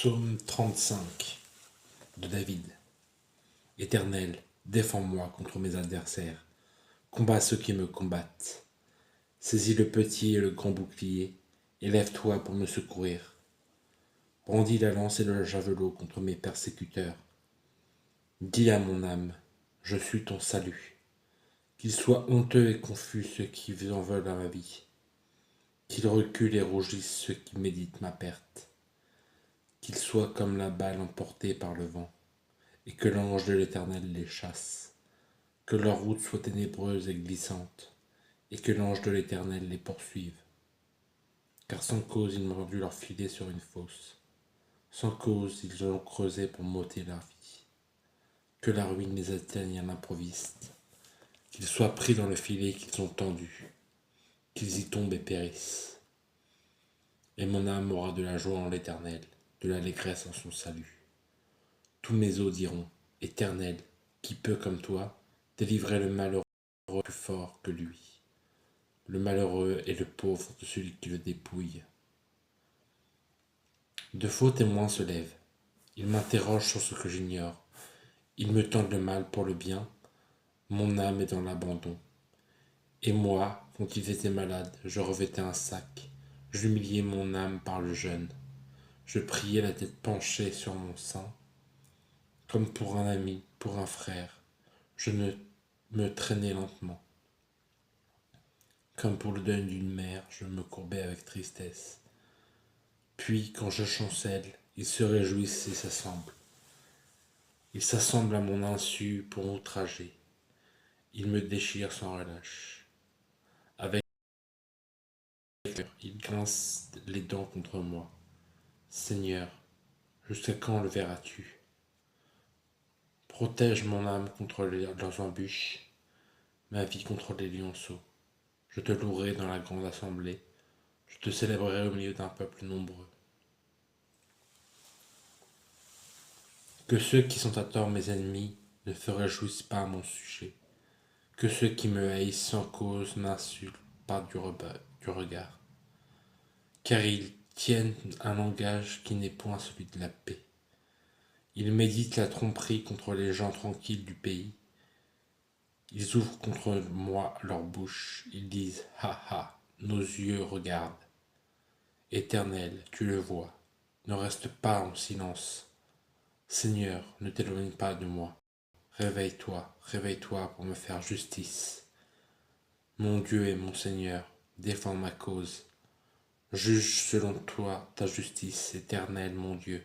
Psaume 35 de David. Éternel, défends-moi contre mes adversaires. Combats ceux qui me combattent. Saisis le petit et le grand bouclier, et lève-toi pour me secourir. Brandis la lance et le javelot contre mes persécuteurs. Dis à mon âme, je suis ton salut. Qu'ils soient honteux et confus ceux qui en veulent à ma vie. Qu'ils reculent et rougissent ceux qui méditent ma perte. Qu'ils soient comme la balle emportée par le vent, et que l'ange de l'Éternel les chasse. Que leur route soit ténébreuse et glissante, et que l'ange de l'Éternel les poursuive. Car sans cause ils m'ont rendu leur filet sur une fosse. Sans cause ils ont creusé pour m'ôter la vie. Que la ruine les atteigne à l'improviste. Qu'ils soient pris dans le filet qu'ils ont tendu. Qu'ils y tombent et périssent. Et mon âme aura de la joie en l'Éternel, de l'allégresse en son salut. Tous mes os diront, Éternel, qui peut comme toi délivrer le malheureux plus fort que lui, le malheureux et le pauvre de celui qui le dépouille. De faux témoins se lèvent, ils m'interrogent sur ce que j'ignore, ils me tendent le mal pour le bien, mon âme est dans l'abandon. Et moi, quand ils étaient malades, je revêtais un sac, j'humiliais mon âme par le jeûne, je priais la tête penchée sur mon sein, comme pour un ami, pour un frère, je me traînais lentement. Comme pour le deuil d'une mère, je me courbais avec tristesse. Puis, quand je chancelle, ils se réjouissent et s'assemblent. Ils s'assemblent à mon insu pour m'outrager. Ils me déchirent sans relâche. Avec leur, ils grincent les dents contre moi. Seigneur, jusqu'à quand le verras-tu? Protège mon âme contre leurs embûches, ma vie contre les lionceaux. Je te louerai dans la grande assemblée, je te célébrerai au milieu d'un peuple nombreux. Que ceux qui sont à tort mes ennemis ne se réjouissent pas à mon sujet. Que ceux qui me haïssent sans cause m'insultent par du regard. Car ils tiennent un langage qui n'est point celui de la paix. Ils méditent la tromperie contre les gens tranquilles du pays. Ils ouvrent contre moi leur bouche. Ils disent, ha ha, nos yeux regardent. Éternel, tu le vois. Ne reste pas en silence. Seigneur, ne t'éloigne pas de moi. Réveille-toi, réveille-toi pour me faire justice. Mon Dieu et mon Seigneur, défends ma cause. Juge selon toi ta justice, éternelle mon Dieu,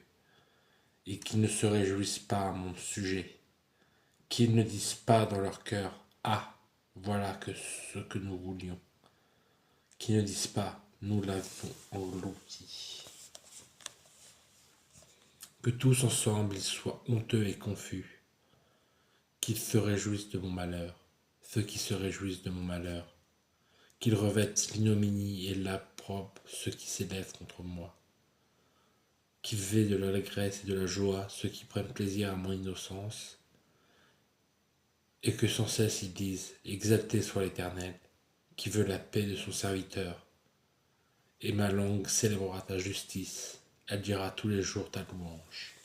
et qu'ils ne se réjouissent pas à mon sujet, qu'ils ne disent pas dans leur cœur, ah, voilà que ce que nous voulions, qu'ils ne disent pas, nous l'avons englouti. Que tous ensemble ils soient honteux et confus, qu'ils se réjouissent de mon malheur, ceux qui se réjouissent de mon malheur, qu'ils revêtent l'ignominie et l'opprobre ceux qui s'élèvent contre moi, qu'ils veillent de l'allégresse et de la joie ceux qui prennent plaisir à mon innocence, et que sans cesse ils disent, exalté soit l'Éternel, qui veut la paix de son serviteur, et ma langue célébrera ta justice, elle dira tous les jours ta louange.